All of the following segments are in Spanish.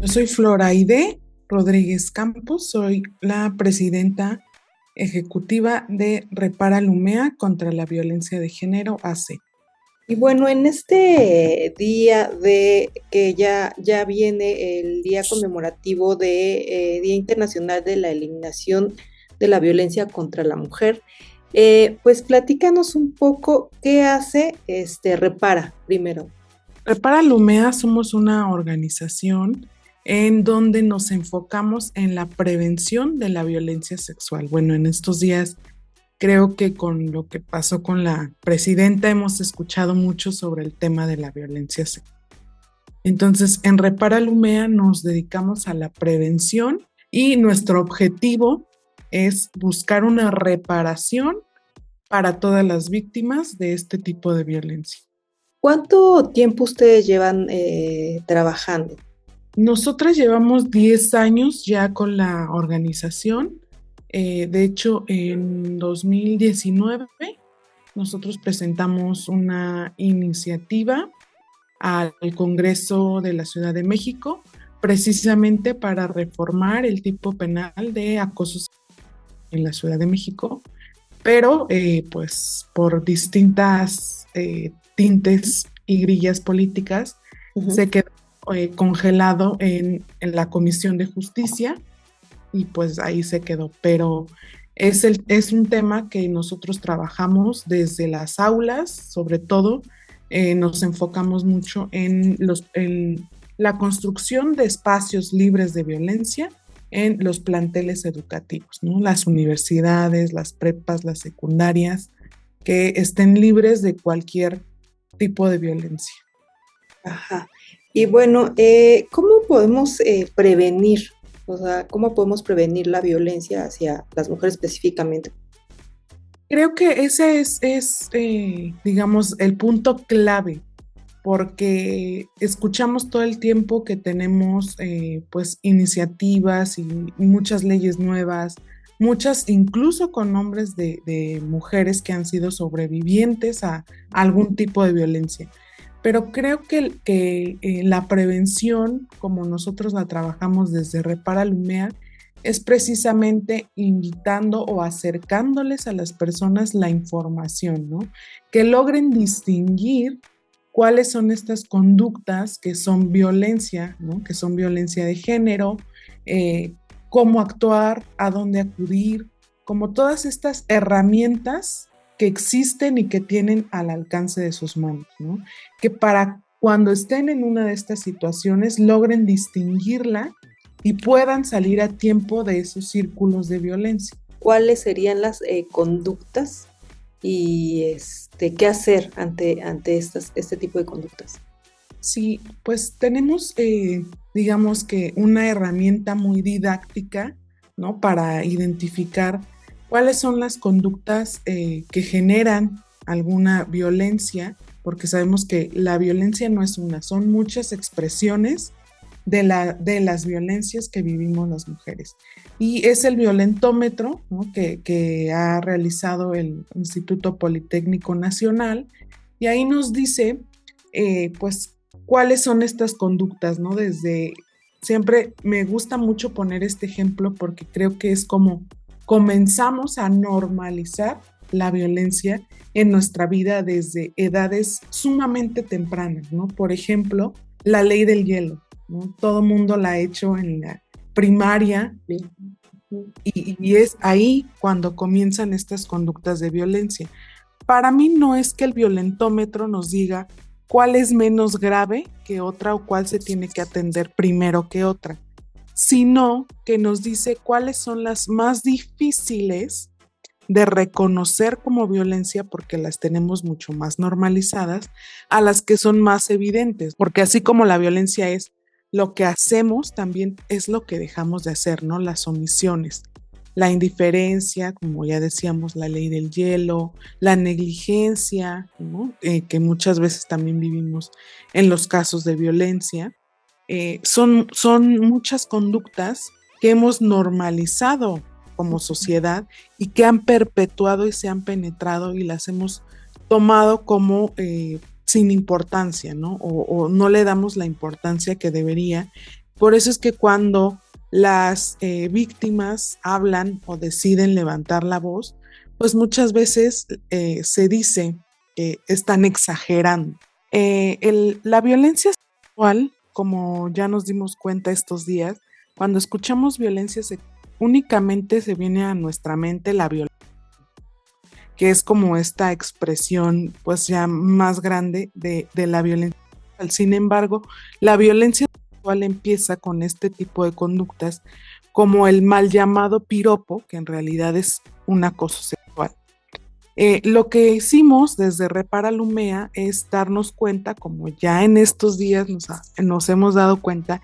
Yo soy Floraide Rodríguez Campos, soy la presidenta ejecutiva de Repara Lumea contra la violencia de género AC. Y bueno, en este día de que ya viene el día conmemorativo de Día Internacional de la Eliminación de la Violencia contra la Mujer, pues platícanos un poco qué hace Repara primero. Repara Lumea somos una organización en donde nos enfocamos en la prevención de la violencia sexual. Bueno, en estos días creo que con lo que pasó con la presidenta hemos escuchado mucho sobre el tema de la violencia sexual. Entonces, en Repara Lumea nos dedicamos a la prevención y nuestro objetivo es buscar una reparación para todas las víctimas de este tipo de violencia. ¿Cuánto tiempo ustedes llevan trabajando? Nosotras llevamos 10 años ya con la organización. De hecho, en 2019 nosotros presentamos una iniciativa al Congreso de la Ciudad de México, precisamente para reformar el tipo penal de acoso en la Ciudad de México, pero pues por distintas tintes y grillas políticas Ujú. se quedó congelado en la Comisión de Justicia y pues ahí se quedó, pero es un tema que nosotros trabajamos desde las aulas, sobre todo nos enfocamos mucho en la construcción de espacios libres de violencia en los planteles educativos, ¿no? Las universidades, las prepas, las secundarias, que estén libres de cualquier tipo de violencia. Ajá. Y bueno, ¿cómo podemos prevenir? O sea, ¿cómo podemos prevenir la violencia hacia las mujeres específicamente? Creo que ese digamos, el punto clave, porque escuchamos todo el tiempo que tenemos, pues, iniciativas y muchas leyes nuevas, muchas incluso con nombres de mujeres que han sido sobrevivientes a algún tipo de violencia. Pero creo que la prevención, como nosotros la trabajamos desde Repara Lumea, es precisamente invitando o acercándoles a las personas la información, ¿no? Que logren distinguir cuáles son estas conductas que son violencia, ¿no? Que son violencia de género, cómo actuar, a dónde acudir, como todas estas herramientas que existen y que tienen al alcance de sus manos, ¿no? Que para cuando estén en una de estas situaciones logren distinguirla y puedan salir a tiempo de esos círculos de violencia. ¿Cuáles serían las conductas y qué hacer ante este tipo de conductas? Sí, pues tenemos, digamos que una herramienta muy didáctica, ¿no? Para identificar cuáles son las conductas que generan alguna violencia, porque sabemos que la violencia no es una, son muchas expresiones de las violencias que vivimos las mujeres. Y es el violentómetro, ¿no? que ha realizado el Instituto Politécnico Nacional, y ahí nos dice, pues, cuáles son estas conductas, ¿no? Siempre me gusta mucho poner este ejemplo porque creo que es como comenzamos a normalizar la violencia en nuestra vida desde edades sumamente tempranas, ¿no? Por ejemplo, la ley del hielo, ¿no? Todo mundo la ha hecho en la primaria y es ahí cuando comienzan estas conductas de violencia. Para mí no es que el violentómetro nos diga cuál es menos grave que otra o cuál se tiene que atender primero que otra, sino que nos dice cuáles son las más difíciles de reconocer como violencia porque las tenemos mucho más normalizadas a las que son más evidentes, porque así como la violencia es lo que hacemos, también es lo que dejamos de hacer, ¿no? Las omisiones, la indiferencia, como ya decíamos, la ley del hielo, la negligencia, ¿no? Que muchas veces también vivimos en los casos de violencia. Son muchas conductas que hemos normalizado como sociedad y que han perpetuado y se han penetrado y las hemos tomado como sin importancia, ¿no? O no le damos la importancia que debería. Por eso es que cuando las víctimas hablan o deciden levantar la voz, pues muchas veces se dice que están exagerando. La violencia sexual, como ya nos dimos cuenta estos días, cuando escuchamos violencia sexual, únicamente se viene a nuestra mente la violencia, que es como esta expresión pues ya más grande de la violencia sexual. Sin embargo, la violencia sexual empieza con este tipo de conductas como el mal llamado piropo, que en realidad es un acoso sexual. Lo que hicimos desde Repara Lumea es darnos cuenta, como ya en estos días nos hemos dado cuenta,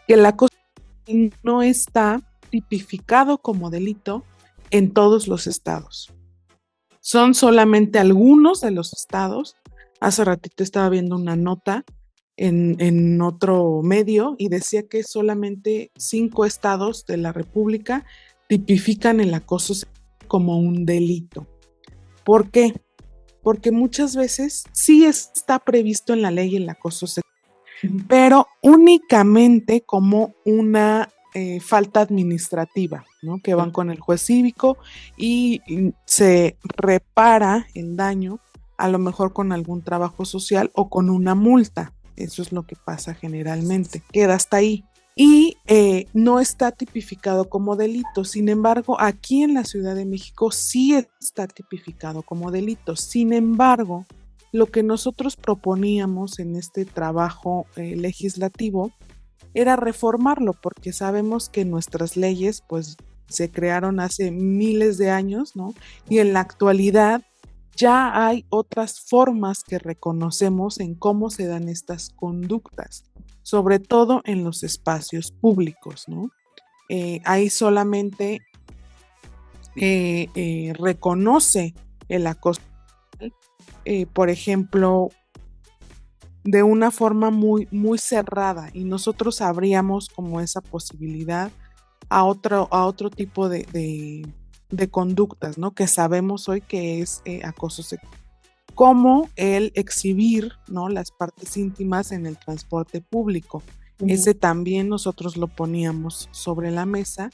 que el acoso no está tipificado como delito en todos los estados. Son solamente algunos de los estados. Hace ratito estaba viendo una nota en otro medio y decía que solamente 5 estados de la República tipifican el acoso como un delito. ¿Por qué? Porque muchas veces sí está previsto en la ley el acoso sexual, pero únicamente como una falta administrativa, ¿no? Que van con el juez cívico y se repara el daño, a lo mejor con algún trabajo social o con una multa. Eso es lo que pasa generalmente. Queda hasta ahí. Y no está tipificado como delito. Sin embargo, aquí en la Ciudad de México sí está tipificado como delito. Sin embargo, lo que nosotros proponíamos en este trabajo legislativo era reformarlo, porque sabemos que nuestras leyes pues se crearon hace miles de años, ¿no? Y en la actualidad ya hay otras formas que reconocemos en cómo se dan estas conductas, sobre todo en los espacios públicos, ¿no? Ahí solamente reconoce el acoso, por ejemplo, de una forma muy, muy cerrada, y nosotros abríamos como esa posibilidad a otro tipo de conductas, ¿no? Que sabemos hoy que es acoso sexual, como el exhibir, ¿no? Las partes íntimas en el transporte público. Ese también nosotros lo poníamos sobre la mesa.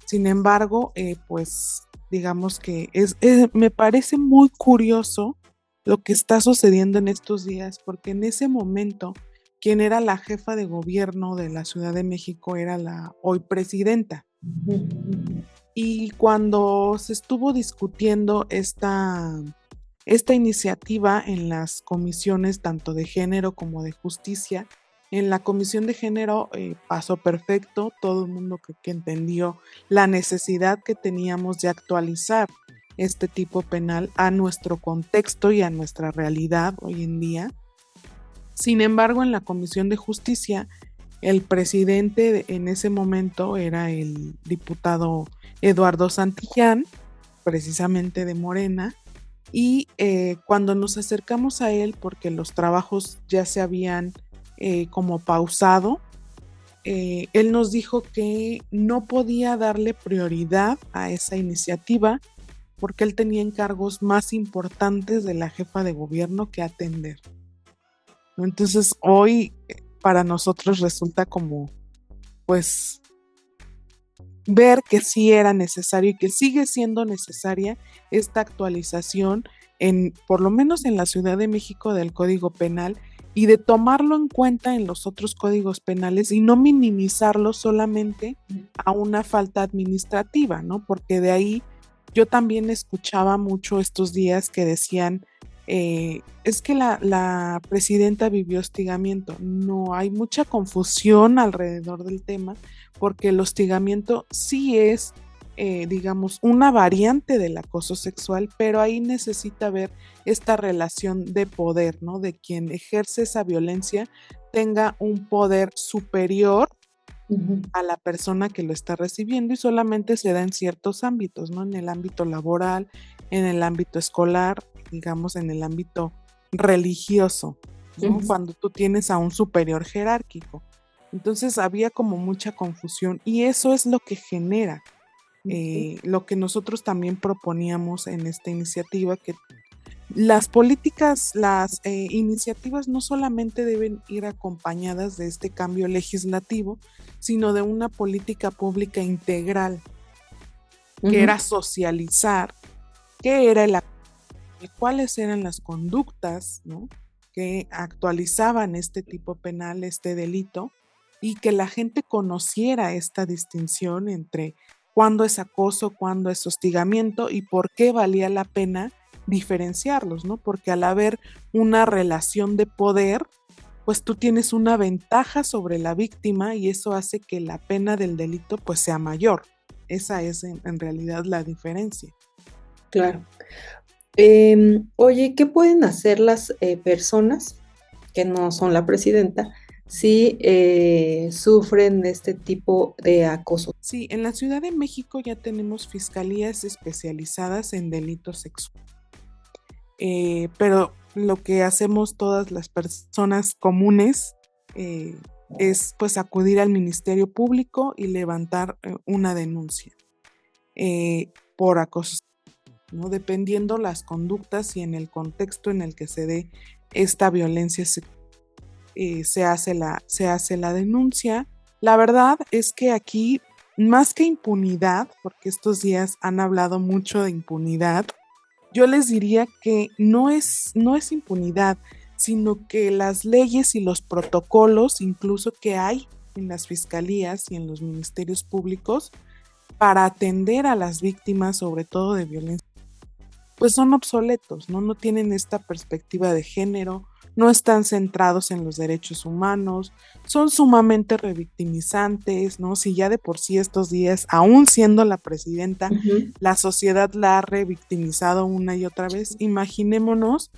Sin embargo, pues digamos que me parece muy curioso lo que está sucediendo en estos días, porque en ese momento quien era la jefa de gobierno de la Ciudad de México era la hoy presidenta. Y cuando se estuvo discutiendo esta iniciativa en las comisiones tanto de género como de justicia, en la comisión de género pasó perfecto, todo el mundo que entendió la necesidad que teníamos de actualizar este tipo penal a nuestro contexto y a nuestra realidad hoy en día. Sin embargo, en la comisión de justicia, el presidente en ese momento era el diputado Eduardo Santillán, precisamente de Morena, y cuando nos acercamos a él, porque los trabajos ya se habían como pausado, él nos dijo que no podía darle prioridad a esa iniciativa porque él tenía encargos más importantes de la jefa de gobierno que atender. Entonces hoy para nosotros resulta como pues ver que sí era necesario y que sigue siendo necesaria esta actualización por lo menos en la Ciudad de México del Código Penal, y de tomarlo en cuenta en los otros códigos penales y no minimizarlo solamente a una falta administrativa, ¿no? Porque de ahí yo también escuchaba mucho estos días que decían, es que la presidenta vivió hostigamiento. No, hay mucha confusión alrededor del tema, porque el hostigamiento sí es, digamos, una variante del acoso sexual, pero ahí necesita ver esta relación de poder, ¿no? De quien ejerce esa violencia tenga un poder superior a la persona que lo está recibiendo, y solamente se da en ciertos ámbitos, ¿no? En el ámbito laboral, en el ámbito escolar, digamos, en el ámbito religioso, ¿no? Cuando tú tienes a un superior jerárquico. Entonces había como mucha confusión, y eso es lo que genera lo que nosotros también proponíamos en esta iniciativa, que las políticas, las iniciativas no solamente deben ir acompañadas de este cambio legislativo, sino de una política pública integral, que Ujú. era socializar qué era cuáles eran las conductas, ¿no?, que actualizaban este tipo penal, este delito, y que la gente conociera esta distinción entre cuándo es acoso, cuándo es hostigamiento y por qué valía la pena diferenciarlos, ¿no? Porque al haber una relación de poder, pues tú tienes una ventaja sobre la víctima y eso hace que la pena del delito pues sea mayor. Esa es en realidad la diferencia. Claro. Oye, ¿qué pueden hacer las personas que no son la presidenta si sufren este tipo de acoso? Sí, en la Ciudad de México ya tenemos fiscalías especializadas en delitos sexuales, pero lo que hacemos todas las personas comunes eh, es pues acudir al Ministerio Público y levantar una denuncia por acoso, ¿no? Dependiendo las conductas y en el contexto en el que se dé esta violencia sexual, se hace la denuncia. La verdad es que aquí, más que impunidad, porque estos días han hablado mucho de impunidad, yo les diría que no es impunidad, sino que las leyes y los protocolos, incluso que hay en las fiscalías y en los ministerios públicos, para atender a las víctimas, sobre todo de violencia, pues son obsoletos, ¿no? No tienen esta perspectiva de género, no están centrados en los derechos humanos, son sumamente revictimizantes, ¿no? Si ya de por sí estos días, aún siendo la presidenta, Ujú. la sociedad la ha revictimizado una y otra vez, imaginémonos,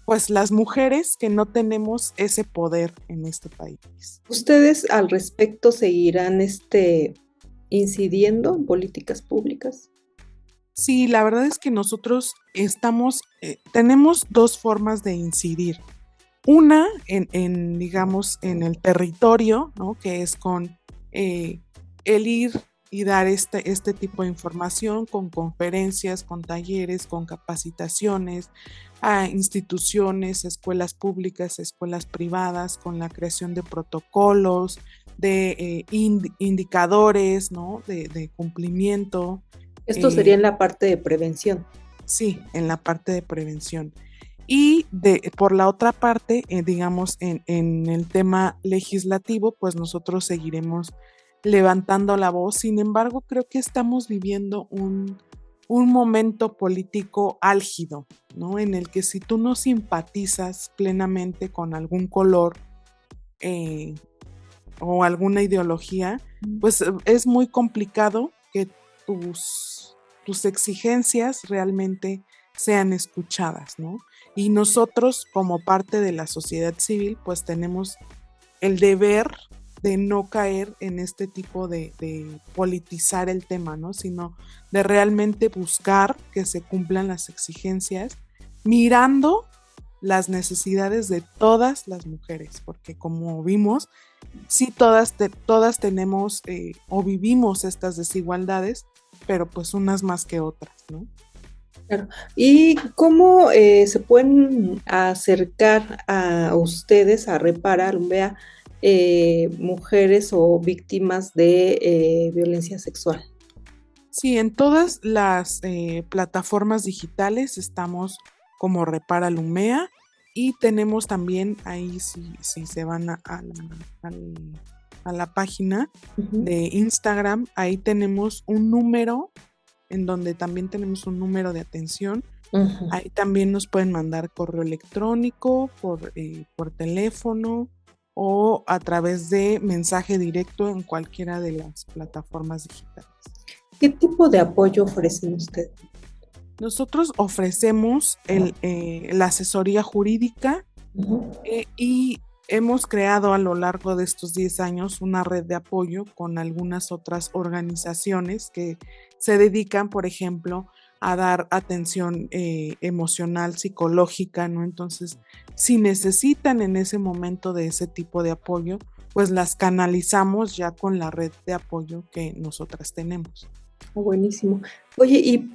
pues las mujeres que no tenemos ese poder en este país. ¿Ustedes al respecto seguirán incidiendo en políticas públicas? Sí, la verdad es que nosotros tenemos dos formas de incidir. Una digamos, en el territorio, ¿no? Que es con el ir y dar este tipo de información con conferencias, con talleres, con capacitaciones a instituciones, escuelas públicas, escuelas privadas, con la creación de protocolos, de indicadores, ¿no? De cumplimiento. Esto sería eh, en la parte de prevención. sí, en la parte de prevención. Y por la otra parte, digamos, en el tema legislativo, pues nosotros seguiremos levantando la voz. Sin embargo, creo que estamos viviendo un momento político álgido, ¿no? En el que si tú no simpatizas plenamente con algún color eh, o alguna ideología, pues es muy complicado que tus exigencias realmente sean escuchadas, ¿no? Y nosotros, como parte de la sociedad civil, pues tenemos el deber de no caer en este tipo de politizar el tema, ¿no? Sino de realmente buscar que se cumplan las exigencias, mirando las necesidades de todas las mujeres, porque como vimos, sí todas tenemos o vivimos estas desigualdades, pero pues unas más que otras, ¿no? Claro. ¿Y cómo se pueden acercar a ustedes a reparar, vea, mujeres o víctimas de violencia sexual? Sí, en todas las plataformas digitales estamos como Repara Lumea y tenemos también ahí, si se van a la página Ujú. de Instagram, ahí tenemos un número en donde también tenemos un número de atención. Ujú. Ahí también nos pueden mandar correo electrónico, por teléfono o a través de mensaje directo en cualquiera de las plataformas digitales. ¿Qué tipo de apoyo ofrecen ustedes? Nosotros ofrecemos la asesoría jurídica Ujú. y hemos creado a lo largo de estos 10 años una red de apoyo con algunas otras organizaciones que se dedican, por ejemplo, a dar atención emocional, psicológica, ¿no? Entonces, si necesitan en ese momento de ese tipo de apoyo, pues las canalizamos ya con la red de apoyo que nosotras tenemos. Buenísimo. Oye, y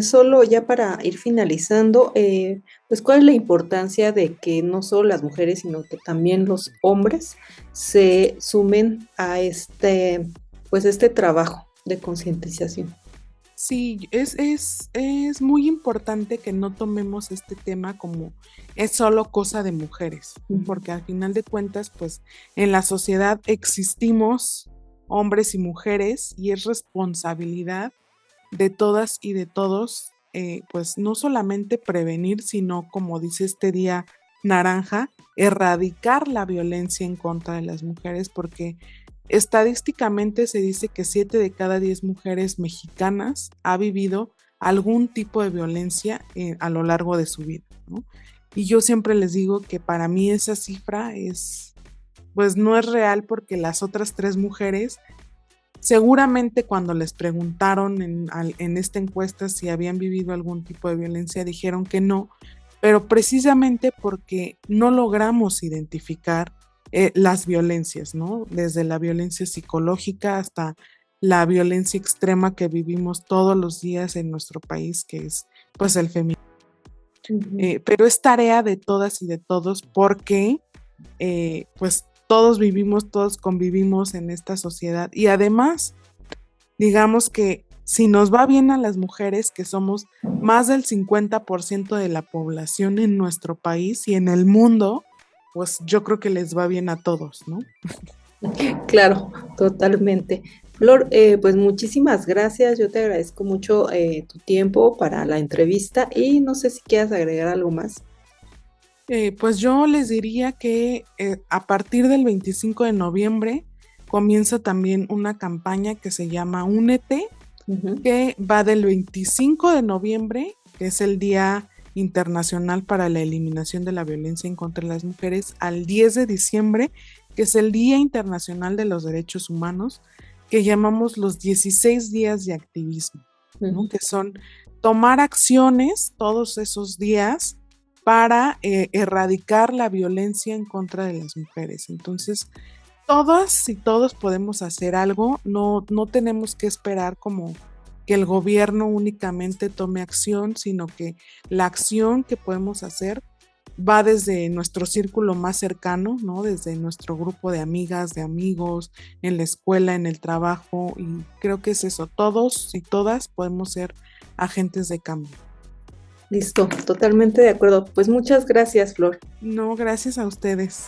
solo ya para ir finalizando, pues ¿cuál es la importancia de que no solo las mujeres, sino que también los hombres se sumen a pues este trabajo de concientización? Sí, es muy importante que no tomemos este tema como es solo cosa de mujeres, ¿no? Ujú. Porque al final de cuentas, pues en la sociedad existimos hombres y mujeres y es responsabilidad de todas y de todos, pues no solamente prevenir, sino como dice este día naranja, erradicar la violencia en contra de las mujeres, porque estadísticamente se dice que 7 de cada 10 mujeres mexicanas ha vivido algún tipo de violencia a lo largo de su vida, ¿no? Y yo siempre les digo que para mí esa cifra pues no es real porque las otras 3 mujeres, seguramente cuando les preguntaron en esta encuesta si habían vivido algún tipo de violencia, dijeron que no, pero precisamente porque no logramos identificar las violencias, ¿no? Desde la violencia psicológica hasta la violencia extrema que vivimos todos los días en nuestro país, que es pues el feminismo. Ujú. Pero es tarea de todas y de todos porque pues todos vivimos, todos convivimos en esta sociedad y además, digamos que si nos va bien a las mujeres, que somos más del 50% de la población en nuestro país y en el mundo, pues yo creo que les va bien a todos, ¿no? Claro, totalmente. Flor, pues muchísimas gracias. Yo te agradezco mucho tu tiempo para la entrevista y no sé si quieras agregar algo más. Pues yo les diría que a partir del 25 de noviembre comienza también una campaña que se llama Únete, Ujú. que va del 25 de noviembre, que es el Día Internacional para la Eliminación de la Violencia en contra de las Mujeres, al 10 de diciembre, que es el Día Internacional de los Derechos Humanos, que llamamos los 16 días de activismo, ¿no? Ujú. Que son tomar acciones todos esos días para erradicar la violencia en contra de las mujeres. Entonces, todas y todos podemos hacer algo, no tenemos que esperar como que el gobierno únicamente tome acción, sino que la acción que podemos hacer va desde nuestro círculo más cercano, ¿no? Desde nuestro grupo de amigas, de amigos, en la escuela, en el trabajo, y creo que es eso, todos y todas podemos ser agentes de cambio. Listo, totalmente de acuerdo. Pues muchas gracias, Flor. No, gracias a ustedes.